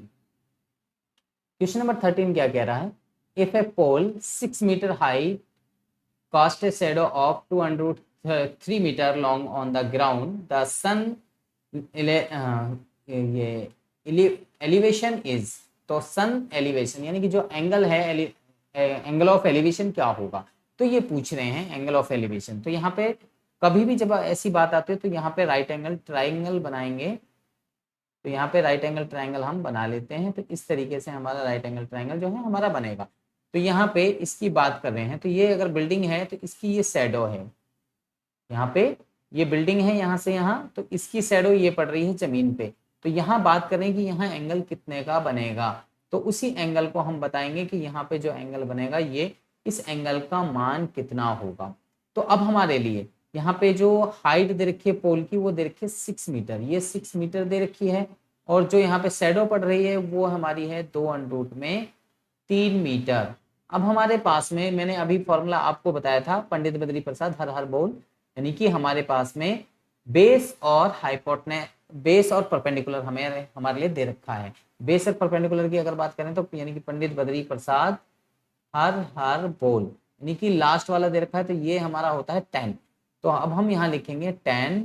A: क्वेश्चन नंबर 13 क्या कह रहा है, if a pole 6 metre high cast a shadow of 203 metre long on the ground, the sun elevation is, तो सन एलिवेशन यानी कि जो एंगल है, एंगल ऑफ एलिवेशन क्या होगा, तो ये पूछ रहे हैं एंगल ऑफ एलिवेशन। तो यहाँ पे कभी भी जब ऐसी बात आती है तो यहाँ पे राइट एंगल ट्राइंगल बनाएंगे। तो यहाँ पे राइट एंगल ट्राइंगल हम बना लेते हैं। तो इस तरीके से हमारा राइट एंगल ट्राइंगल जो है हमारा बनेगा। तो यहाँ पे इसकी बात कर रहे हैं, तो ये अगर बिल्डिंग है तो इसकी ये शैडो है, यहाँ पे ये बिल्डिंग है यहाँ से यहाँ, तो इसकी शैडो ये पड़ रही है जमीन पे। तो यहाँ बात करें कि यहाँ एंगल कितने का बनेगा, तो उसी एंगल को हम बताएंगे कि यहाँ पे जो एंगल बनेगा ये इस एंगल का मान कितना होगा। तो अब हमारे लिए यहाँ पे जो हाइट दे रखी है पोल की वो दे रखी है 6 मीटर, ये 6 मीटर दे रखी है, और जो यहाँ पे शैडो पड़ रही है वो हमारी है 2√3 मीटर। अब हमारे पास में मैंने अभी फॉर्मूला आपको बताया था, पंडित बद्री प्रसाद हर हर बोल, यानी कि हमारे पास में बेस और परपेंडिकुलर हमारे लिए दे रखा है। बेस और परपेंडिकुलर की अगर बात करें तो यानी कि पंडित बद्री प्रसाद हर बोल, यानी कि लास्ट वाला दे रखा है, तो ये हमारा होता है 10। तो अब हम यहाँ लिखेंगे tan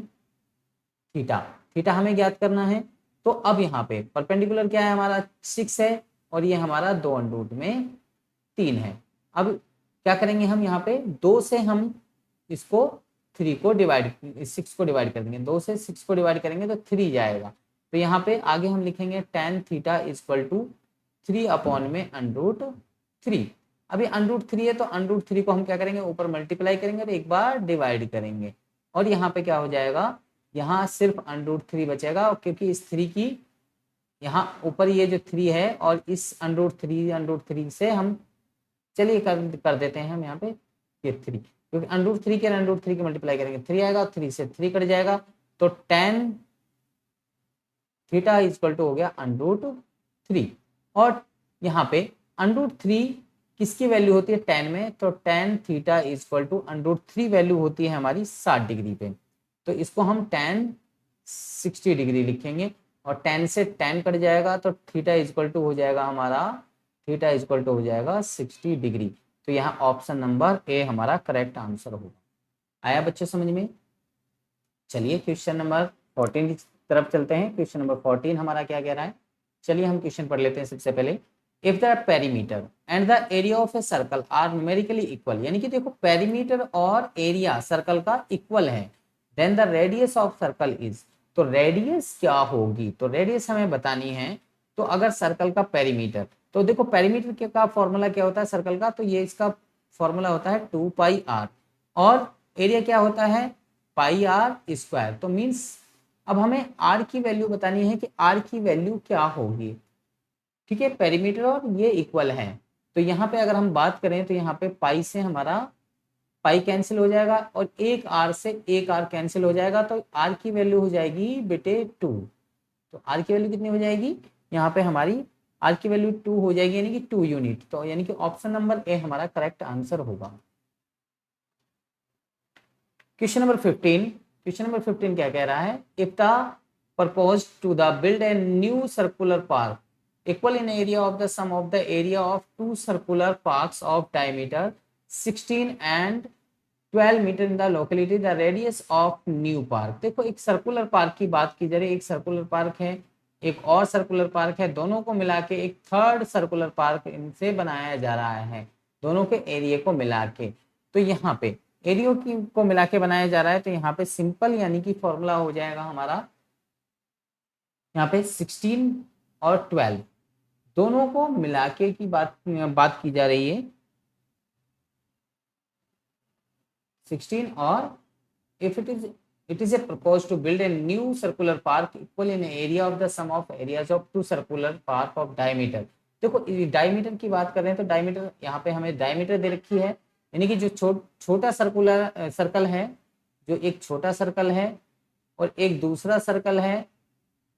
A: थीटा हमें ज्ञात करना है। तो अब यहाँ पे परपेंडिकुलर क्या है हमारा 6 है, और ये हमारा 2√3 है। अब क्या करेंगे हम यहाँ पे 2 से हम इसको 6 को डिवाइड कर देंगे, 2 से 6 को डिवाइड करेंगे तो 3 जाएगा। तो यहाँ पे आगे हम लिखेंगे tan theta equal to 3 upon में √3। अभी √3 है तो √3 को हम क्या करेंगे, ऊपर मल्टीप्लाई करेंगे और एक बार डिवाइड करेंगे, और यहाँ पे क्या हो जाएगा, यहाँ सिर्फ √3 बचेगा, क्योंकि इस 3 की यहाँ ऊपर ये जो 3 है और इस √3 से हम चलिए कर देते हैं हम यहाँ पे ये 3, क्योंकि √3 के √3 की मल्टीप्लाई करेंगे 3 आएगा, 3 से 3 कट जाएगा, तो tan थीटा इक्वल टू हो गया √3। और यहाँ पे √3 किसकी वैल्यू होती है tan में, तो tan theta equal to √3 value होती है हमारी 60 डिग्री पे। तो इसको हम tan 60 डिग्री लिखेंगे, और tan से tan कट जाएगा तो थीटा इक्वल टू हो जाएगा हमारा 60 डिग्री। तो यहाँ ऑप्शन नंबर ए हमारा करेक्ट आंसर होगा। आया बच्चों समझ में। चलिए क्वेश्चन नंबर 14 की तरफ चलते हैं। क्वेश्चन नंबर 14 हमारा क्या कह रहा है, चलिए हम क्वेश्चन पढ़ लेते हैं सबसे पहले। If the perimeter and the area of a circle are numerically equal, यानी कि देखो पेरीमीटर और एरिया सर्कल का इक्वल है, then the radius of circle is, तो रेडियस क्या होगी, तो रेडियस हमें बतानी है। तो अगर सर्कल का पेरीमीटर, तो देखो पेरीमीटर का फॉर्मूला क्या होता है सर्कल का, तो ये इसका फॉर्मूला होता है 2πr, और एरिया क्या होता है पाई आर स्क्वायर। तो मीन्स अब हमें आर की वैल्यू बतानी है कि आर की वैल्यू क्या होगी। ठीक है, पेरीमीटर और ये इक्वल है, तो यहाँ पे अगर हम बात करें तो यहाँ पे पाई से हमारा पाई कैंसिल हो जाएगा और एक आर से एक आर कैंसिल हो जाएगा, तो आर की वैल्यू हो जाएगी बेटे 2। तो आर की वैल्यू कितनी हो जाएगी, यहाँ पे हमारी आर की वैल्यू 2 हो जाएगी, यानी कि 2 यूनिट। तो यानी कि ऑप्शन नंबर ए हमारा करेक्ट आंसर होगा। क्वेश्चन नंबर 15, क्वेश्चन नंबर 15 क्या कह रहा है, if the propose to the build a new circular park equal in area of the sum of the area of two circular parks of diameter 16 and 12 metre in the locality, the radius of new park. देखो एक circular park की बात की जा रही है, एक circular park है, एक और सर्कुलर पार्क है, दोनों को मिला के एक थर्ड सर्कुलर पार्क इनसे बनाया जा रहा है, दोनों के एरिया को मिला के। तो यहाँ पे एरियो की को मिला के बनाया जा रहा है, तो यहाँ पे सिंपल यानी कि फॉर्मूला हो जाएगा हमारा, यहाँ पे 16 और 12 दोनों को मिला के की बात की जा रही है, 16 और if it is a proposed to build a new circular park equal in area of the sum of areas of two circular park of diameter। देखो डायमीटर की बात कर रहे हैं, तो डायमीटर यहाँ पे हमें डायमीटर दे रखी है, यानी कि जो छोटा सर्कुलर सर्कल है, जो एक छोटा सर्कल है और एक दूसरा सर्कल है,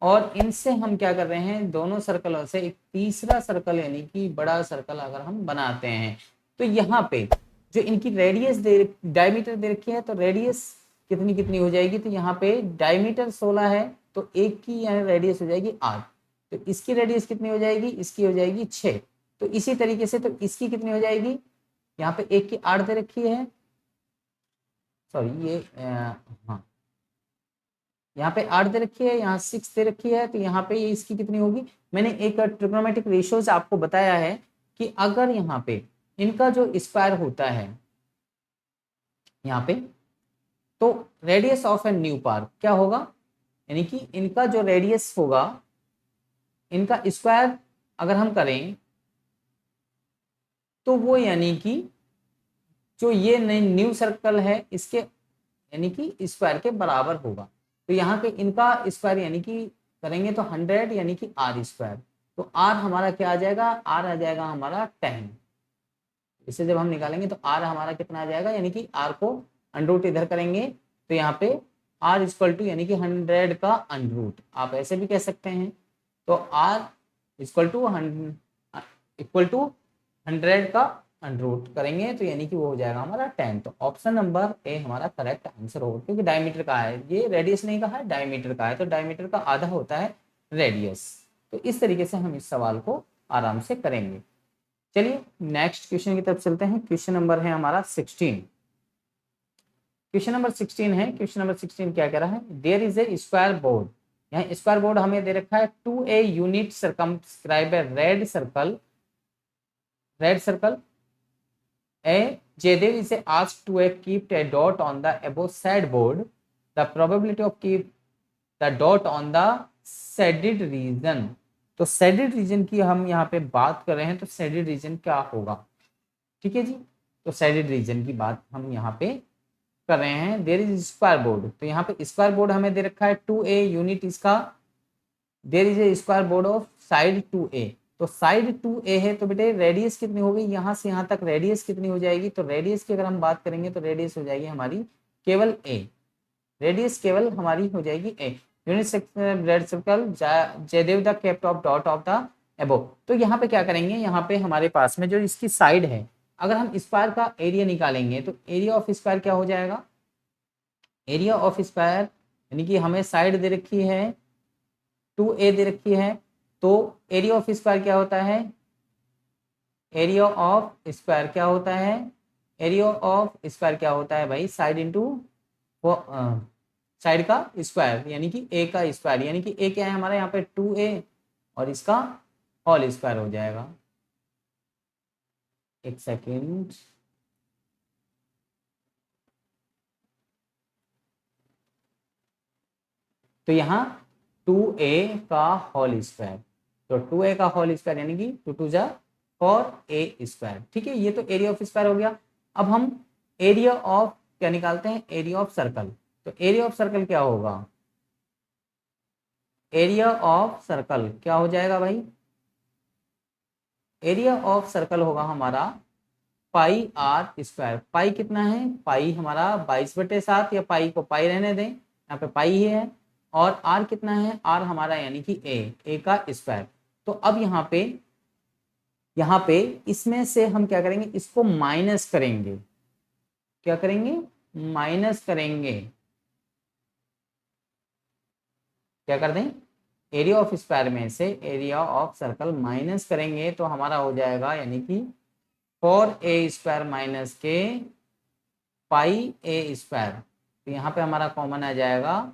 A: और इनसे हम क्या कर रहे हैं, दोनों सर्कलों से एक तीसरा सर्कल यानी कि बड़ा सर्कल अगर हम बनाते हैं, तो यहाँ पे जो इनकी रेडियस डायमीटर दे रखी है, तो रेडियस कितनी कितनी हो जाएगी, तो यहाँ पे डायमीटर 16 है, तो एक की यहाँ रेडियस हो जाएगी 8, तो इसकी रेडियस कितनी हो जाएगी, इसकी हो जाएगी 6। तो इसी तरीके से तो इसकी कितनी हो जाएगी, यहाँ पे एक की 8 दे रखी है, सॉरी ये हाँ यहाँ पे 8 दे रखी है, यहाँ 6 दे रखी है, तो यहाँ पे ये इसकी कितनी होगी। मैंने एक ट्रिग्नोमेट्रिक रेशियोज आपको बताया है कि अगर यहाँ पे इनका जो स्क्वायर होता है यहाँ पे, तो radius of a new park क्या होगा, यानी कि इनका जो रेडियस होगा, इनका स्क्वायर अगर हम करें तो वो यानी कि जो ये न्यू सर्कल है इसके यानी कि स्क्वायर के बराबर होगा। तो यहाँ पे इनका स्क्वायर यानी कि करेंगे तो 100 यानी कि आर स्क्वायर, तो आर हमारा क्या आ जाएगा, आर आ जाएगा हमारा 10। इसे जब हम निकालेंगे तो आर हमारा कितना आ जाएगा, यानी कि आर को अंडरूट इधर करेंगे, तो यहाँ पे आर इक्वल टू यानी कि 100 का अंडरूट, आप ऐसे भी कह सकते हैं। तो आर इक्वल टू 100 का अंडरूट करेंगे, तो यानी कि वो हो जाएगा हमारा 10। तो ऑप्शन नंबर ए हमारा करेक्ट आंसर होगा, क्योंकि डायमीटर का है, ये रेडियस नहीं का है, डायमीटर का है, तो डायमीटर का आधा होता है रेडियस। तो इस तरीके से हम इस सवाल को आराम से करेंगे। चलिए नेक्स्ट क्वेश्चन की तरफ चलते हैं। क्वेश्चन नंबर है हमारा 16। क्वेश्चन नंबर 16 है, क्वेश्चन नंबर 16 क्या कह रहा है, there is a square board, यहाँ स्क्वायर बोर्ड हमें दे रखा है, two a unit circumscribe a red circle A Jaydev is asked to keep a dot on the above said board. The probability of keep the dot on the shaded region। तो shaded region की हम यहाँ पे बात कर रहे हैं, तो shaded region क्या होगा, ठीक है जी। तो shaded region की बात हम यहाँ पे कर रहे हैं। देयर इज स्क्वायर बोर्ड, तो यहाँ पे स्क्वायर बोर्ड हमें दे रखा है 2a यूनिट इसका, there is a square board of side 2a। तो साइड 2a है, तो बेटे रेडियस कितनी होगी, यहाँ से यहाँ तक रेडियस कितनी हो जाएगी, तो रेडियस की अगर हम बात करेंगे तो रेडियस हो जाएगी हमारी केवल a, रेडियस केवल हमारी हो जाएगी a। Unit red circle Jaydev the kept of dot of the above. तो यहाँ पे क्या करेंगे, यहाँ पे हमारे पास में जो इसकी साइड है, अगर हम स्क्वायर का एरिया निकालेंगे तो एरिया ऑफ स्क्वायर क्या हो जाएगा, एरिया ऑफ स्क्वायर यानी कि हमें साइड दे रखी है 2a दे रखी है, तो एरिया ऑफ स्क्वायर क्या होता है, एरिया ऑफ स्क्वायर क्या होता है, एरिया ऑफ स्क्वायर क्या होता है भाई, साइड इंटू साइड का स्क्वायर यानी कि ए का स्क्वायर, यानी कि ए क्या है हमारे यहाँ पे 2a और इसका होल स्क्वायर हो जाएगा। एक सेकेंड, तो यहाँ 2a का होल स्क्वायर, तो 2a का होल स्क्वायर यानी कि 2 2 जा 4a स्क्वायर। ठीक है, ये तो एरिया ऑफ स्क्वायर हो गया। अब हम एरिया ऑफ क्या निकालते हैं, एरिया ऑफ सर्कल। तो एरिया ऑफ सर्कल क्या होगा, एरिया ऑफ सर्कल क्या हो जाएगा भाई, एरिया ऑफ सर्कल होगा हमारा पाई आर स्क्वायर। पाई कितना है, पाई हमारा 22/7, या पाई को पाई रहने दें, यहाँ पे पाई ही है। और आर कितना है, आर हमारा यानी कि ए का स्क्वायर। तो अब यहाँ पे इसमें से हम क्या करेंगे, इसको माइनस करेंगे। क्या करेंगे, माइनस करेंगे। क्या कर दें, एरिया ऑफ स्क्वायर में से एरिया ऑफ सर्कल माइनस करेंगे तो हमारा हो जाएगा यानी कि 4a² माइनस के पाई ए स्क्वायर। तो यहाँ पे हमारा कॉमन आ जाएगा,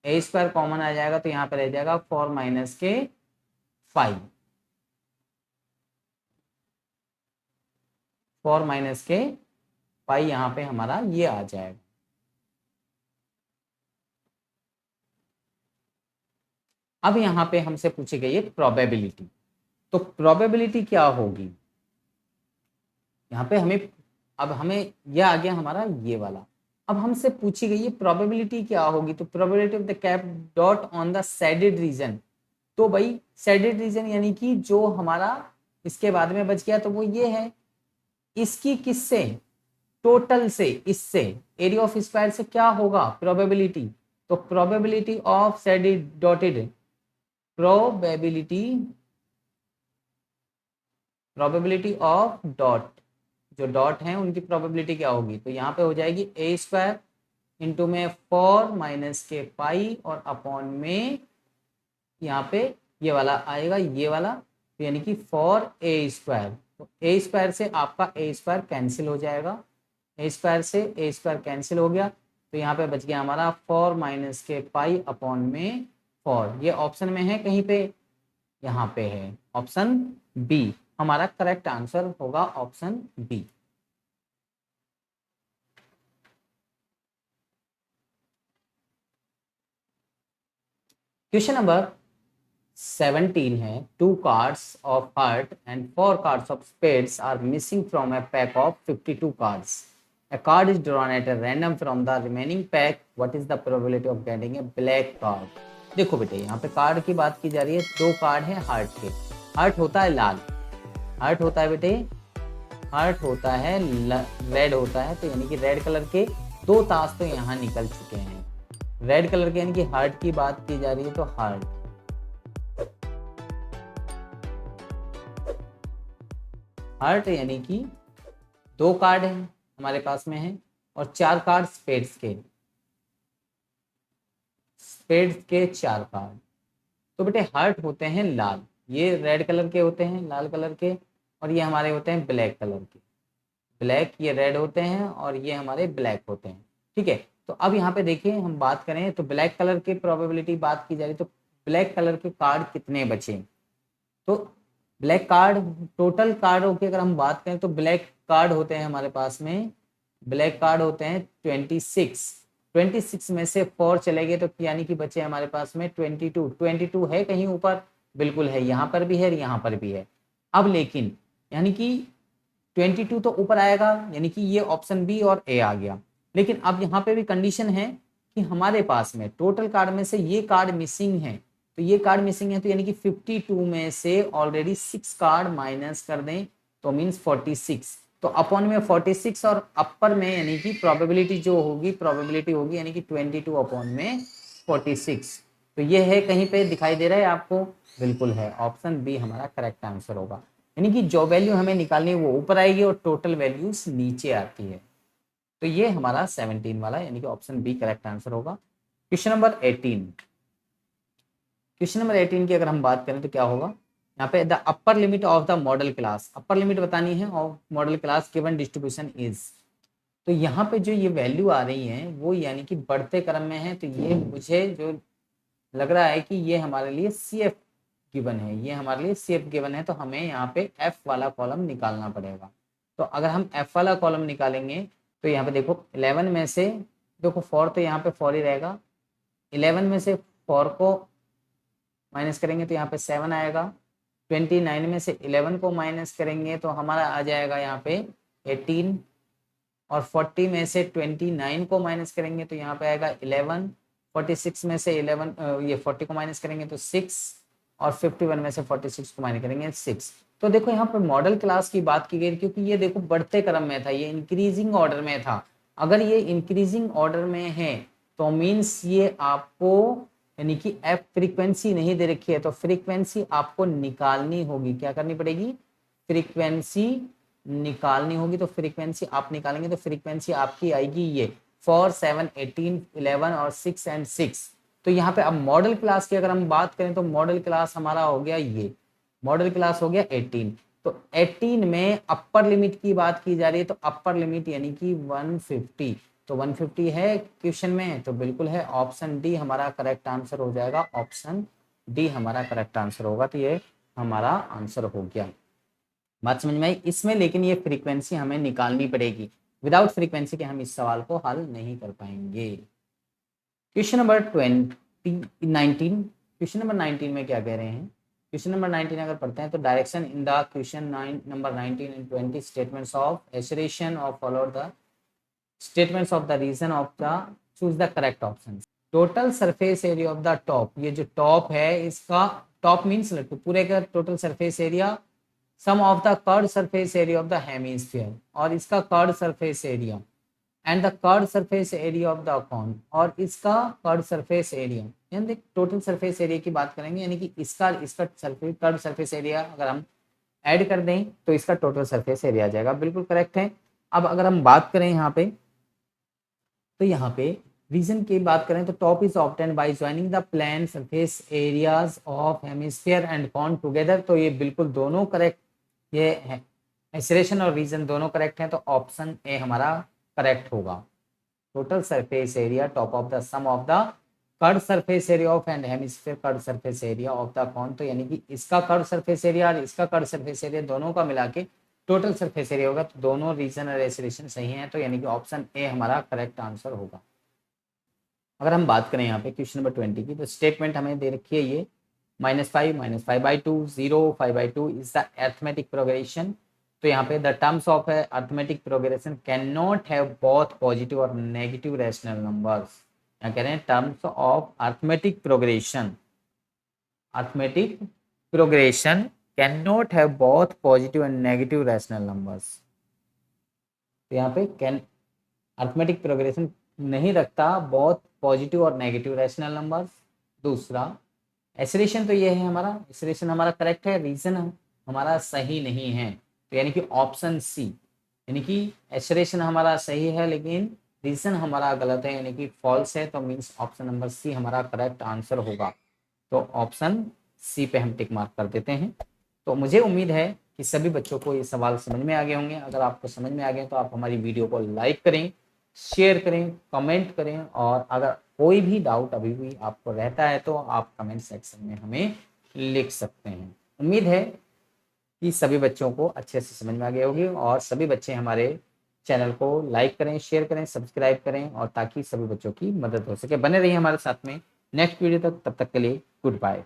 A: a² कॉमन आ जाएगा, तो यहाँ पे रह जाएगा 4 माइनस के 5, 4 माइनस के पाई, यहाँ पे हमारा ये आ जाएगा। अब यहाँ पे हमसे पूछी गई है प्रोबेबिलिटी। तो प्रोबेबिलिटी क्या होगी, यहाँ पे हमें यह आ गया हमारा ये वाला। अब हमसे पूछी गई है प्रोबेबिलिटी क्या होगी, तो probability of the cap dot on the shaded region. तो भाई शेडेड रीजन यानी कि जो हमारा इसके बाद में बच गया, तो वो ये है, इसकी किससे, टोटल से, इससे एरिया ऑफ स्क्वायर से क्या होगा प्रोबेबिलिटी। तो probability of shaded dotted, probability of dot, जो डॉट है उनकी प्रोबेबिलिटी क्या होगी, तो यहाँ पे हो जाएगी a² इंटू में 4 माइनस के पाई और अपॉन में यहाँ पे ये वाला आएगा, ये वाला, तो यानी कि 4a²। तो a² से आपका a² कैंसिल हो जाएगा, a² से a² कैंसिल हो गया, तो यहाँ पे बच गया हमारा 4 माइनस के पाई अपॉन में 4। ये ऑप्शन में है कहीं पे, यहाँ पे है ऑप्शन बी, हमारा करेक्ट आंसर होगा ऑप्शन बी। क्वेश्चन नंबर 17 है, 2 cards of heart and 4 cards of spades are missing from a pack of 52 cards. A card is drawn at a random from the remaining pack. What is the probability of getting a black card? देखो बेटे, यहाँ पे card की बात की जा रही है, 2 कार्ड है हार्ट के। हार्ट होता है लाल, हार्ट होता है बेटे, हार्ट होता है रेड होता है, तो यानी कि रेड कलर के 2 ताश तो यहाँ निकल चुके हैं। रेड कलर के यानी कि हार्ट की बात की जा रही है, तो हार्ट यानी कि 2 कार्ड है हमारे पास में है, और 4 कार्ड स्पेड्स के 4 कार्ड। तो बेटे हार्ट होते हैं लाल, ये रेड कलर के होते हैं, लाल कलर के, और ये हमारे होते हैं ब्लैक कलर के। ब्लैक, ये रेड होते हैं और ये हमारे ब्लैक होते हैं। ठीक है, तो अब यहाँ पे देखिए हम बात करें तो ब्लैक कलर की प्रोबेबिलिटी बात की जा रही, तो ब्लैक कलर के कार्ड कितने बचे, तो ब्लैक कार्ड, टोटल कार्डों की अगर हम बात करें तो ब्लैक कार्ड होते हैं हमारे पास में, ब्लैक कार्ड होते हैं 26 में से 4 चले गए, तो यानी कि बचे हमारे पास में 22 है कहीं ऊपर, बिल्कुल है, यहाँ पर भी है, यहाँ पर भी है। अब लेकिन यानी कि 22 तो ऊपर आएगा, यानी कि ये ऑप्शन बी और ए आ गया। लेकिन अब यहाँ पे भी कंडीशन है कि हमारे पास में टोटल कार्ड में से ये कार्ड मिसिंग है, तो ये कार्ड मिसिंग है, तो यानी कि 52 में से ऑलरेडी 6 कार्ड माइनस कर दें तो मीन्स 46, तो अपॉन में 46 और अपर में यानी कि प्रोबेबिलिटी जो होगी, प्रोबेबिलिटी होगी यानी कि 22 अपॉन में 46। तो ये है कहीं पे दिखाई दे रहा है आपको, बिल्कुल है, ऑप्शन बी हमारा करेक्ट आंसर होगा। यानी कि जो वैल्यू हमें निकालनी है वो ऊपर आएगी और टोटल वैल्यूज नीचे आती है। तो ये हमारा 17 वाला यानी कि ऑप्शन बी करेक्ट आंसर होगा। क्वेश्चन नंबर 18 की अगर हम बात करें तो क्या होगा, यहाँ पे the upper limit of the model class, upper limit बतानी है of model class given distribution is. तो यहाँ पे जो ये वैल्यू आ रही है वो यानी कि बढ़ते क्रम में है, तो ये मुझे जो लग रहा है कि ये हमारे लिए सी एफ गिवन है, ये हमारे लिए सी एफ गिवन है, तो हमें यहाँ पे एफ वाला कॉलम निकालना पड़ेगा। तो अगर हम एफ वाला कॉलम निकालेंगे तो यहाँ पे देखो 11 में से, देखो 4 तो यहाँ पे 4 ही रहेगा, 11 में से 4 को माइनस करेंगे तो यहाँ पे 7 आएगा, 29 में से 11 को माइनस करेंगे तो हमारा आ जाएगा यहाँ पे 18, और 40 में से 29 को माइनस करेंगे तो यहाँ पे आएगा 11, 46 में से 11 ये 40 को माइनस करेंगे तो 6, और 51 में से 46 को माइनस करेंगे 6। तो देखो यहाँ पे मॉडल क्लास की बात की गई, क्योंकि ये देखो बढ़ते क्रम में था, ये इंक्रीजिंग ऑर्डर में था। अगर ये इंक्रीजिंग ऑर्डर में है तो मीन्स ये आपको यानी कि एफ फ्रीक्वेंसी नहीं दे रखी है, तो फ्रीक्वेंसी आपको निकालनी होगी। क्या करनी पड़ेगी? फ्रीक्वेंसी निकालनी होगी। तो फ्रीक्वेंसी आप निकालेंगे तो फ्रीक्वेंसी आपकी आएगी ये 4, 7, 18, 11 और 6 एंड 6। तो यहाँ पे अब मॉडल क्लास की अगर हम बात करें तो मॉडल क्लास हमारा हो गया, ये मॉडल क्लास हो गया 18। तो 18 में अपर लिमिट की बात की जा रही है, तो अपर लिमिट यानी कि 150। तो 150 है क्वेश्चन में, तो बिल्कुल है, ऑप्शन डी हमारा करेक्ट आंसर हो जाएगा, ऑप्शन डी हमारा करेक्ट आंसर होगा। तो ये हमारा आंसर हो गया। बात समझ में आई इसमें, लेकिन ये फ्रीक्वेंसी हमें निकालनी पड़ेगी, विदाउट फ्रीक्वेंसी के हम इस सवाल को हल नहीं कर पाएंगे। क्वेश्चन नंबर 19, क्वेश्चन नंबर 19 में क्या कह रहे हैं? क्वेश्चन नंबर 19 अगर पढ़ते हैं तो direction in the question number 19 and 20 statements of assertion of follow the statements of the reason of the choose the correct option. Total surface area of the top, ये जो टॉप है इसका, top means लट्टू, पूरे का total surface area, sum of the curved surface area of the hemisphere, और इसका curved surface area, and the curved surface area of the cone, और इसका कर्ड सरफेस एरिया। यानी टोटल सरफेस एरिया की बात करेंगे, यानी कि इसका सरफेस कर्ड सरफेस एरिया अगर हम ऐड कर दें तो इसका टोटल सरफेस एरिया आ जाएगा। बिल्कुल करेक्ट है। अब अगर हम बात करें यहाँ पे, तो यहाँ पे रीजन की बात करें तो top is obtain by joining the plane surface areas of hemisphere and cone together. तो ये बिल्कुल दोनों करेक्ट, ये है एसरेशन और रीजन दोनों करेक्ट हैं, तो ऑप्शन ए हमारा करेक्ट होगा। Total surface area top of the sum of the curve surface area of and hemisphere curve surface area of the cone. तो यानी कि इसका कर्व सरफेस एरिया और इसका कर्व सरफेस एरिया दोनों का मिला के टोटल सरफेस एरिया होगा। तो दोनों रीजन और एसरेशन सही हैं, तो यानी कि ऑप्शन ए हमारा करेक्ट आंसर होगा। अगर हम बात करें यहाँ पे क्वेश्चन नंबर 20 की, तो स्टेटमेंट हमें दे रखी है ये -5, -5/2, 0, 5/2 इज द अरिथमेटिक प्रोग्रेशन। तो यहाँ पे the terms of arithmetic progression can not have both positive और नेगेटिव रैशनल नंबर्स। यहाँ कह रहे हैं terms of arithmetic progression can not have both positive and negative rational numbers. तो यहाँ पे कैन अरिथमेटिक प्रोग्रेशन नहीं रखता बहुत पॉजिटिव और नेगेटिव रैशनल नंबर्स। दूसरा एसरेशन, तो ये है हमारा एसरेशन हमारा करेक्ट है, रीजन हमारा सही नहीं है, तो यानी कि ऑप्शन सी, यानी कि एसरेशन हमारा सही है लेकिन रीजन हमारा गलत है, यानी कि फॉल्स है, तो मीन्स ऑप्शन नंबर सी हमारा करेक्ट आंसर होगा। तो ऑप्शन सी पे हम टिक मार्क कर देते हैं। तो मुझे उम्मीद है कि सभी बच्चों को ये सवाल समझ में आ गए होंगे। अगर आपको समझ में आ गए तो आप हमारी वीडियो को लाइक करें, शेयर करें, कमेंट करें, और अगर कोई भी डाउट अभी भी आपको रहता है तो आप कमेंट सेक्शन में हमें लिख सकते हैं। उम्मीद है कि सभी बच्चों को अच्छे से समझ में आ गए होगी, और सभी बच्चे हमारे चैनल को लाइक करें, शेयर करें, सब्सक्राइब करें, और ताकि सभी बच्चों की मदद हो सके। बने रहिए हमारे साथ में नेक्स्ट वीडियो तक, तब तक के लिए गुड बाय।